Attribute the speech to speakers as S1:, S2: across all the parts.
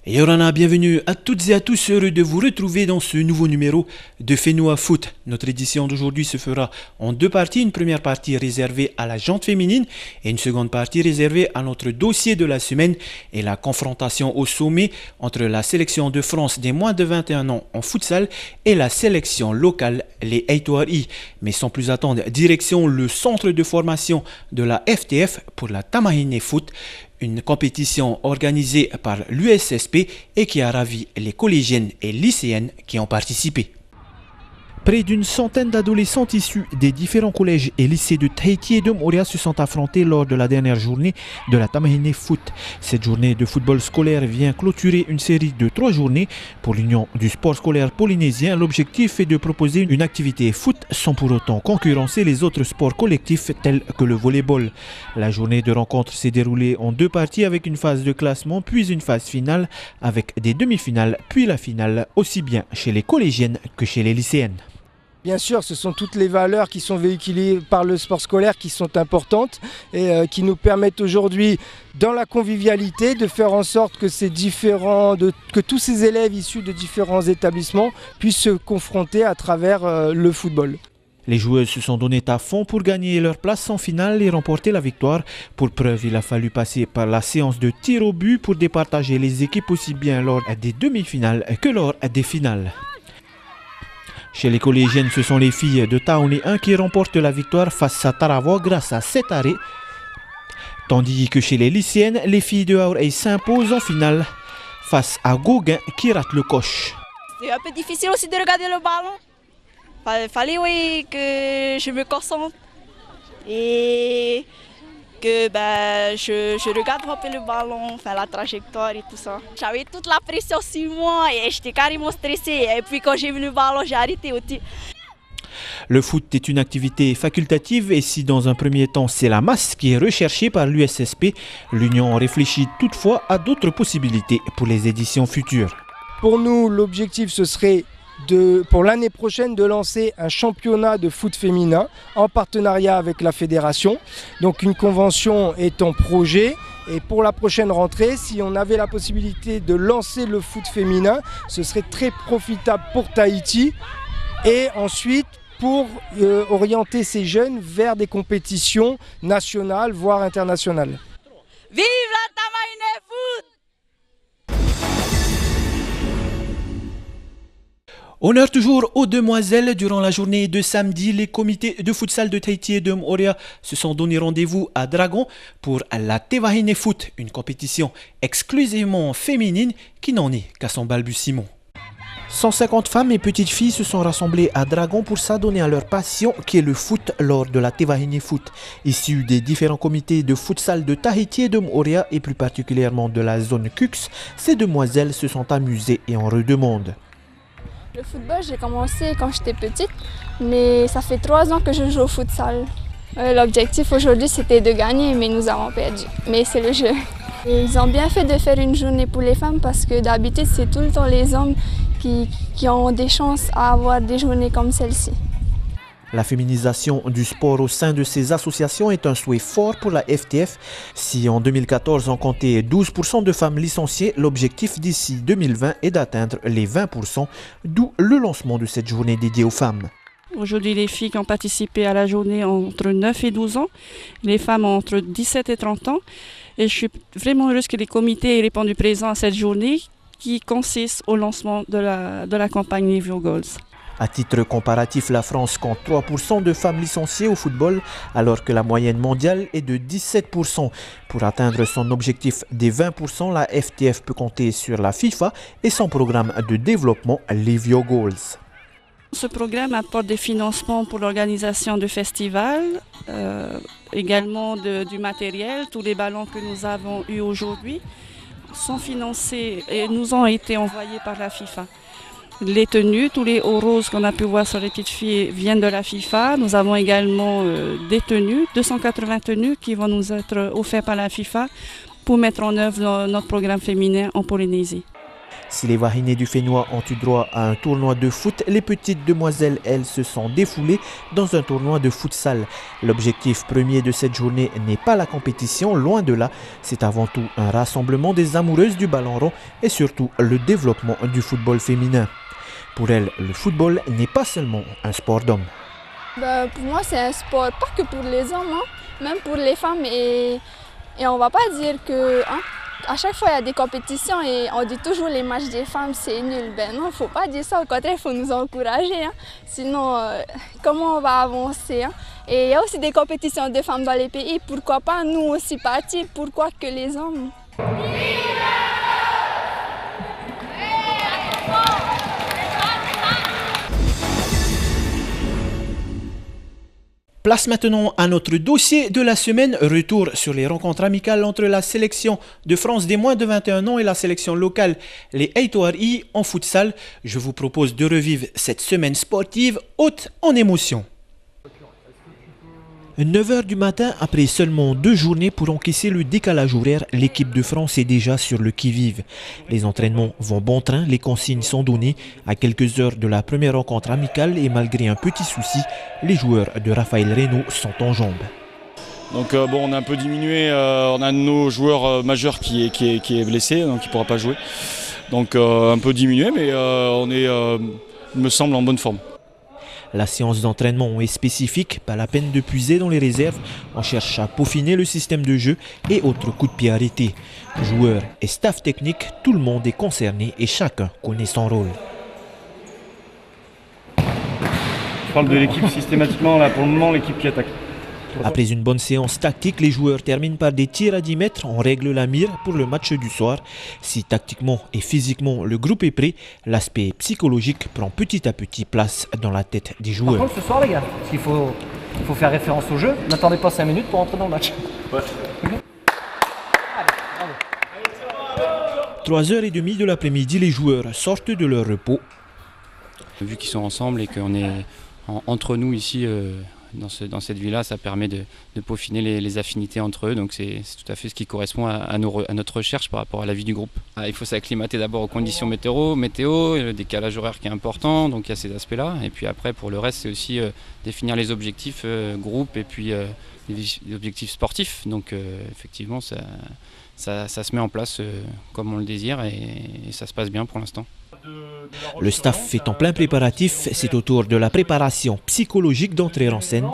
S1: Et Yorana, bienvenue à toutes et à tous, heureux de vous retrouver dans ce nouveau numéro de Fais-nous foot. Notre édition d'aujourd'hui se fera en deux parties, une première partie réservée à la jante féminine et une seconde partie réservée à notre dossier de la semaine et la confrontation au sommet entre la sélection de France des moins de 21 ans en futsal et la sélection locale, les Eitoari. Mais sans plus attendre, direction le centre de formation de la FTF pour la Tamahine Foot, une compétition organisée par l'USSP et qui a ravi les collégiennes et lycéennes qui ont participé. Près d'une centaine d'adolescents issus des différents collèges et lycées de Tahiti et de Moorea se sont affrontés lors de la dernière journée de la Tamahine Foot. Cette journée de football scolaire vient clôturer une série de 3 journées pour l'Union du sport scolaire polynésien. L'objectif est de proposer une activité foot sans pour autant concurrencer les autres sports collectifs tels que le volleyball. La journée de rencontre s'est déroulée en 2 parties avec une phase de classement puis une phase finale avec des demi-finales puis la finale aussi bien chez les collégiennes que chez les lycéennes.
S2: Bien sûr, ce sont toutes les valeurs qui sont véhiculées par le sport scolaire qui sont importantes et qui nous permettent aujourd'hui, dans la convivialité, de faire en sorte que que tous ces élèves issus de différents établissements puissent se confronter à travers le football.
S1: Les joueuses se sont données à fond pour gagner leur place en finale et remporter la victoire. Pour preuve, il a fallu passer par la séance de tir au but pour départager les équipes aussi bien lors des demi-finales que lors des finales. Chez les collégiennes, ce sont les filles de Taouni 1 qui remportent la victoire face à Tarawa grâce à 7 arrêts. Tandis que chez les lycéennes, les filles de Haurei s'imposent en finale face à Gauguin qui rate le coche.
S3: C'est un peu difficile aussi de regarder le ballon. Fallait oui, que je me concentre et que je regarde un peu le ballon, enfin, la trajectoire et tout ça. J'avais toute la pression sur moi et j'étais carrément stressée. Et puis quand j'ai vu le ballon, j'ai arrêté aussi.
S1: Le foot est une activité facultative et si dans un premier temps c'est la masse qui est recherchée par l'USSP, l'Union réfléchit toutefois à d'autres possibilités pour les éditions futures.
S2: Pour nous, l'objectif ce serait pour l'année prochaine de lancer un championnat de foot féminin en partenariat avec la fédération. Donc une convention est en projet et pour la prochaine rentrée, si on avait la possibilité de lancer le foot féminin, ce serait très profitable pour Tahiti et ensuite pour orienter ces jeunes vers des compétitions nationales voire internationales.
S3: Vive la Tamahine Foot!
S1: Honneur toujours aux demoiselles. Durant la journée de samedi, les comités de futsal de Tahiti et de Moorea se sont donné rendez-vous à Dragon pour la Tevahine Foot, une compétition exclusivement féminine qui n'en est qu'à son balbutiement. 150 femmes et petites filles se sont rassemblées à Dragon pour s'adonner à leur passion qui est le foot lors de la Tevahine Foot. Issues des différents comités de futsal de Tahiti et de Moorea et plus particulièrement de la zone Cux, ces demoiselles se sont amusées et en redemandent.
S4: Le football, j'ai commencé quand j'étais petite, mais ça fait 3 ans que je joue au futsal. L'objectif aujourd'hui, c'était de gagner, mais nous avons perdu. Mais c'est le jeu. Et ils ont bien fait de faire une journée pour les femmes parce que d'habitude, c'est tout le temps les hommes qui ont des chances à avoir des journées comme celle-ci.
S1: La féminisation du sport au sein de ces associations est un souhait fort pour la FTF. Si en 2014 on comptait 12% de femmes licenciées, l'objectif d'ici 2020 est d'atteindre les 20%, d'où le lancement de cette journée dédiée aux femmes.
S5: Aujourd'hui, les filles qui ont participé à la journée ont entre 9 et 12 ans, les femmes ont entre 17 et 30 ans. Et je suis vraiment heureuse que les comités aient répondu présent à cette journée qui consiste au lancement de la campagne Live Your Goals.
S1: À titre comparatif, la France compte 3% de femmes licenciées au football, alors que la moyenne mondiale est de 17%. Pour atteindre son objectif des 20%, la FTF peut compter sur la FIFA et son programme de développement Live Your Goals.
S5: Ce programme apporte des financements pour l'organisation de festivals, également du matériel. Tous les ballons que nous avons eus aujourd'hui sont financés et nous ont été envoyés par la FIFA. Les tenues, tous les hauts roses qu'on a pu voir sur les petites filles viennent de la FIFA. Nous avons également des tenues, 280 tenues qui vont nous être offertes par la FIFA pour mettre en œuvre notre programme féminin en Polynésie.
S1: Si les Vahinés du Fénois ont eu droit à un tournoi de foot, les petites demoiselles, elles, se sont défoulées dans un tournoi de futsal. L'objectif premier de cette journée n'est pas la compétition, loin de là. C'est avant tout un rassemblement des amoureuses du ballon rond et surtout le développement du football féminin. Pour elles, le football n'est pas seulement un sport d'hommes.
S4: Pour moi, c'est un sport pas que pour les hommes, même pour les femmes. Et on va pas dire que... à chaque fois, il y a des compétitions et on dit toujours les matchs des femmes, c'est nul. Ben non, il ne faut pas dire ça. Au contraire, il faut nous encourager. Sinon, comment on va avancer? Et il y a aussi des compétitions de femmes dans les pays. Pourquoi pas nous aussi partir? Pourquoi que les hommes?
S1: Place maintenant à notre dossier de la semaine. Retour sur les rencontres amicales entre la sélection de France des moins de 21 ans et la sélection locale, les Aitoari en futsal. Je vous propose de revivre cette semaine sportive haute en émotions. 9h du matin, après seulement 2 journées pour encaisser le décalage horaire, l'équipe de France est déjà sur le qui-vive. Les entraînements vont bon train, les consignes sont données. À quelques heures de la première rencontre amicale et malgré un petit souci, les joueurs de Raphaël Reynaud sont en jambes.
S6: Donc on a un peu diminué, on a un de nos joueurs majeurs qui est blessé, donc il ne pourra pas jouer. Donc un peu diminué, mais on est, il me semble, en bonne forme.
S1: La séance d'entraînement est spécifique, pas la peine de puiser dans les réserves. On cherche à peaufiner le système de jeu et autres coups de pied arrêtés. Joueurs et staff technique, tout le monde est concerné et chacun connaît son rôle.
S7: Je parle de l'équipe systématiquement, là pour le moment l'équipe qui attaque.
S1: Après une bonne séance tactique, les joueurs terminent par des tirs à 10 mètres. On règle la mire pour le match du soir. Si tactiquement et physiquement le groupe est prêt, l'aspect psychologique prend petit à petit place dans la tête des joueurs.
S8: Par contre, ce soir les gars, parce qu'il faut faire référence au jeu, n'attendez pas 5 minutes pour entrer dans le match. Ouais. Okay.
S1: Allez, 3h30 de l'après-midi, les joueurs sortent de leur repos.
S9: Vu qu'ils sont ensemble et qu'on est entre nous ici, dans cette ville-là, ça permet de peaufiner les affinités entre eux. Donc c'est tout à fait ce qui correspond à notre recherche par rapport à la vie du groupe. Il faut s'acclimater d'abord aux conditions météo, le décalage horaire qui est important, donc il y a ces aspects-là. Et puis après, pour le reste, c'est aussi définir les objectifs groupe et puis les objectifs sportifs. Donc effectivement, ça se met en place comme on le désire et ça se passe bien pour l'instant.
S1: Le staff est en plein préparatif, c'est autour de la préparation psychologique d'entrer en scène.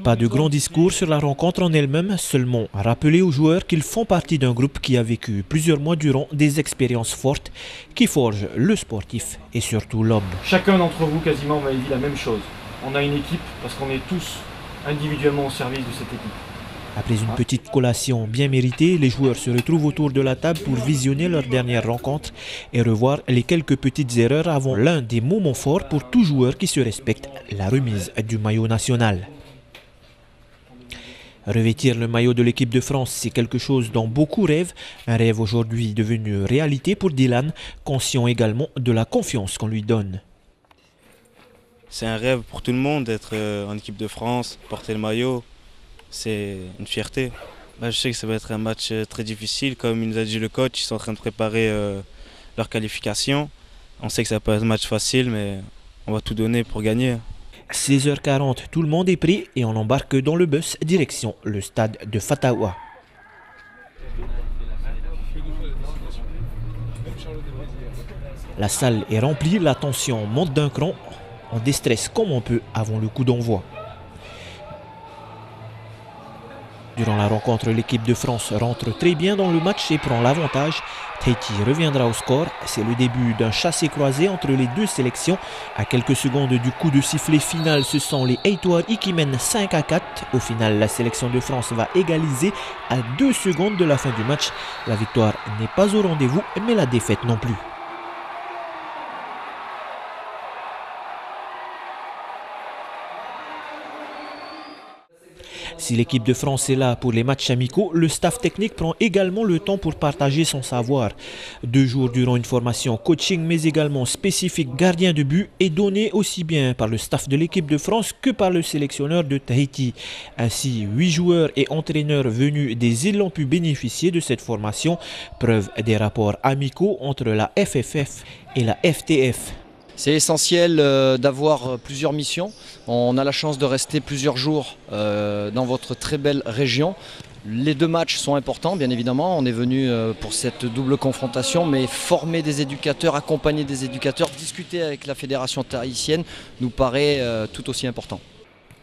S1: Pas de grand discours sur la rencontre en elle-même, seulement rappeler aux joueurs qu'ils font partie d'un groupe qui a vécu plusieurs mois durant des expériences fortes qui forgent le sportif et surtout l'homme.
S7: Chacun d'entre vous quasiment m'a dit la même chose. On a une équipe parce qu'on est tous individuellement au service de cette équipe.
S1: Après une petite collation bien méritée, les joueurs se retrouvent autour de la table pour visionner leur dernière rencontre et revoir les quelques petites erreurs avant l'un des moments forts pour tout joueur qui se respecte, la remise du maillot national. Revêtir le maillot de l'équipe de France, c'est quelque chose dont beaucoup rêvent. Un rêve aujourd'hui devenu réalité pour Dylan, conscient également de la confiance qu'on lui donne.
S10: C'est un rêve pour tout le monde d'être en équipe de France, porter le maillot. C'est une fierté. Je sais que ça va être un match très difficile. Comme il nous a dit le coach, ils sont en train de préparer leur qualification. On sait que ça peut être un match facile, mais on va tout donner pour gagner.
S1: 16h40, tout le monde est prêt et on embarque dans le bus direction le stade de Fatawa. La salle est remplie, la tension monte d'un cran. On déstresse comme on peut avant le coup d'envoi. Durant la rencontre, l'équipe de France rentre très bien dans le match et prend l'avantage. Tahiti reviendra au score. C'est le début d'un chassé-croisé entre les deux sélections. À quelques secondes du coup de sifflet final, ce sont les Aitoari qui mènent 5-4. Au final, la sélection de France va égaliser à 2 secondes de la fin du match. La victoire n'est pas au rendez-vous, mais la défaite non plus. Si l'équipe de France est là pour les matchs amicaux, le staff technique prend également le temps pour partager son savoir. 2 jours durant une formation coaching mais également spécifique gardien de but est donné aussi bien par le staff de l'équipe de France que par le sélectionneur de Tahiti. Ainsi, 8 joueurs et entraîneurs venus des îles ont pu bénéficier de cette formation, preuve des rapports amicaux entre la FFF et la FTF.
S11: C'est essentiel d'avoir plusieurs missions. On a la chance de rester plusieurs jours dans votre très belle région. Les 2 matchs sont importants, bien évidemment. On est venu pour cette double confrontation, mais former des éducateurs, accompagner des éducateurs, discuter avec la fédération tahitienne nous paraît tout aussi important.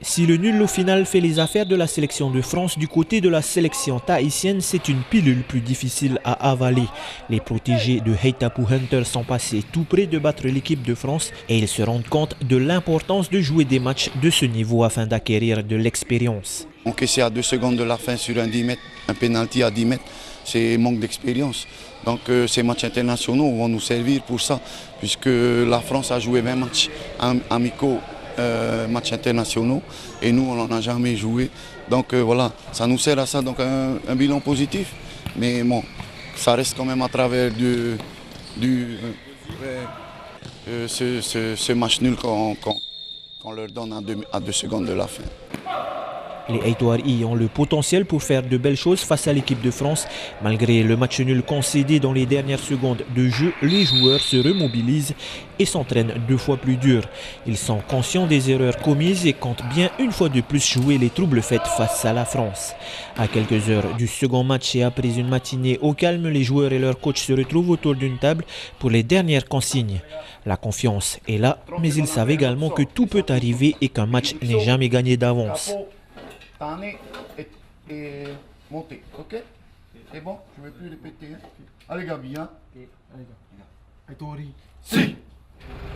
S1: Si le nul au final fait les affaires de la sélection de France, du côté de la sélection tahitienne, c'est une pilule plus difficile à avaler. Les protégés de Heitapu Hunter sont passés tout près de battre l'équipe de France et ils se rendent compte de l'importance de jouer des matchs de ce niveau afin d'acquérir de l'expérience.
S12: Encaisser à 2 secondes de la fin sur un 10 mètres, un pénalty à 10 mètres, c'est manque d'expérience. Donc ces matchs internationaux vont nous servir pour ça, puisque la France a joué 20 matchs amicaux. Matchs internationaux et nous on n'en a jamais joué, donc voilà, ça nous sert à ça, donc un bilan positif, mais bon, ça reste quand même à travers ce match nul qu'on leur donne à 2 secondes de la fin.
S1: Les Haïtoiris ont le potentiel pour faire de belles choses face à l'équipe de France. Malgré le match nul concédé dans les dernières secondes de jeu, les joueurs se remobilisent et s'entraînent 2 fois plus dur. Ils sont conscients des erreurs commises et comptent bien une fois de plus jouer les troubles faits face à la France. À quelques heures du second match et après une matinée au calme, les joueurs et leur coach se retrouvent autour d'une table pour les dernières consignes. La confiance est là, mais ils savent également que tout peut arriver et qu'un match n'est jamais gagné d'avance.
S12: Et monter, ok? C'est bon? Je ne vais plus répéter. Allez Gabi, hein? Si.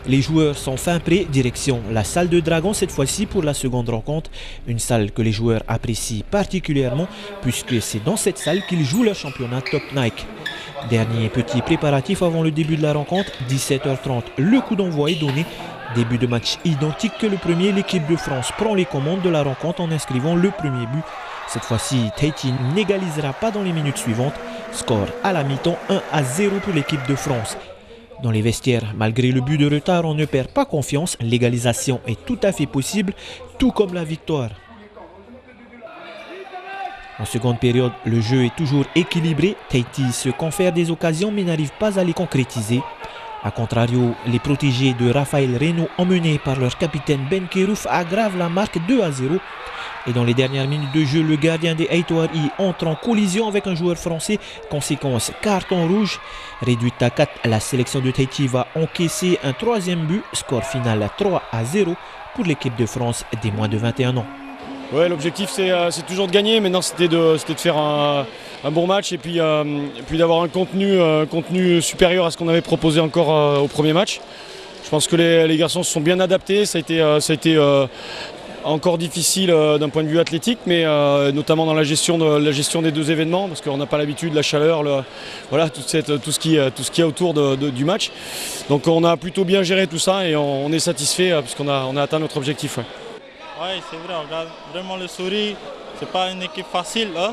S1: Les joueurs sont fin prêts, direction la salle de Dragon cette fois-ci pour la seconde rencontre. Une salle que les joueurs apprécient particulièrement puisque c'est dans cette salle qu'ils jouent leur championnat Top Nike. Dernier petit préparatif avant le début de la rencontre, 17h30, le coup d'envoi est donné. Début de match identique que le premier, l'équipe de France prend les commandes de la rencontre en inscrivant le premier but. Cette fois-ci, Tahiti n'égalisera pas dans les minutes suivantes. Score à la mi-temps 1-0 pour l'équipe de France. Dans les vestiaires, malgré le but de retard, on ne perd pas confiance. L'égalisation est tout à fait possible, tout comme la victoire. En seconde période, le jeu est toujours équilibré. Tahiti se confère des occasions mais n'arrive pas à les concrétiser. A contrario, les protégés de Raphaël Reynaud, emmenés par leur capitaine Ben Kerouf, aggravent la marque 2-0. Et dans les dernières minutes de jeu, le gardien des Haïtoiris entre en collision avec un joueur français. Conséquence, carton rouge. Réduite à 4, la sélection de Tahiti va encaisser un 3e but. Score final 3-0 pour l'équipe de France des moins de 21 ans.
S6: Ouais, l'objectif c'est toujours de gagner. Maintenant c'était de faire un bon match et puis d'avoir un contenu supérieur à ce qu'on avait proposé encore au premier match. Je pense que les garçons se sont bien adaptés. Ça a été encore difficile d'un point de vue athlétique, mais notamment dans la gestion des 2 événements, parce qu'on n'a pas l'habitude, la chaleur, voilà, tout ce qu'il y a autour du match. Donc on a plutôt bien géré tout ça et on est satisfait puisqu'on a atteint notre objectif. Ouais.
S13: Oui, c'est vrai, on regarde vraiment le Souris, c'est pas une équipe facile. Hein.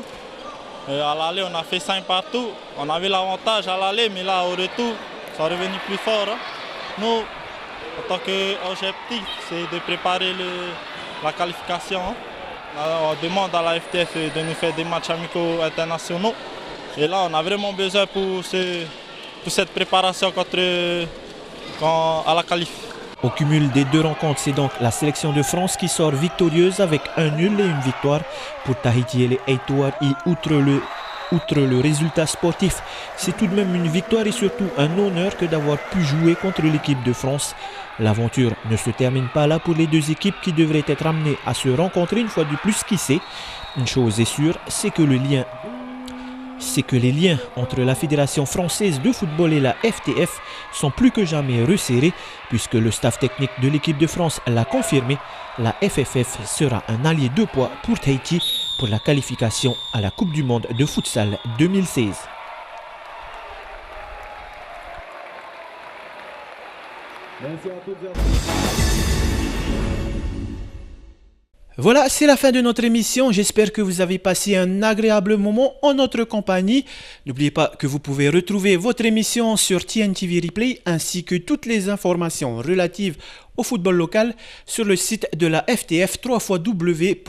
S13: À l'aller, on a fait 5 partout, on avait l'avantage à l'aller, mais là, au retour, ça est revenu plus fort. Hein. Nous, en tant qu'objectif, c'est de préparer la qualification. Hein. Alors, on demande à la FTF de nous faire des matchs amicaux internationaux. Et là, on a vraiment besoin pour cette préparation à la qualif.
S1: Au cumul des 2 rencontres, c'est donc la sélection de France qui sort victorieuse avec un nul et une victoire. Pour Tahiti et les Haïtoiris, outre le résultat sportif, c'est tout de même une victoire et surtout un honneur que d'avoir pu jouer contre l'équipe de France. L'aventure ne se termine pas là pour les 2 équipes qui devraient être amenées à se rencontrer une fois de plus, qui sait. Une chose est sûre, c'est que les liens entre la Fédération française de football et la FTF sont plus que jamais resserrés puisque le staff technique de l'équipe de France l'a confirmé. La FFF sera un allié de poids pour Tahiti pour la qualification à la Coupe du Monde de futsal 2016. Voilà, c'est la fin de notre émission. J'espère que vous avez passé un agréable moment en notre compagnie. N'oubliez pas que vous pouvez retrouver votre émission sur TNTV Replay ainsi que toutes les informations relatives au football local sur le site de la FTF www.ftf.pf.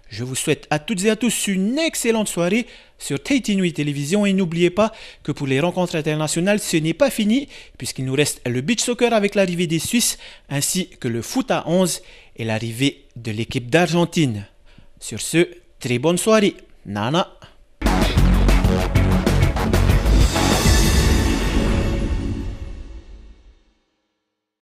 S1: Je vous souhaite à toutes et à tous une excellente soirée sur Tahiti Nui Télévision et n'oubliez pas que pour les rencontres internationales, ce n'est pas fini puisqu'il nous reste le beach soccer avec l'arrivée des Suisses ainsi que le foot à 11 et l'arrivée de l'équipe d'Argentine. Sur ce, très bonne soirée. Nana.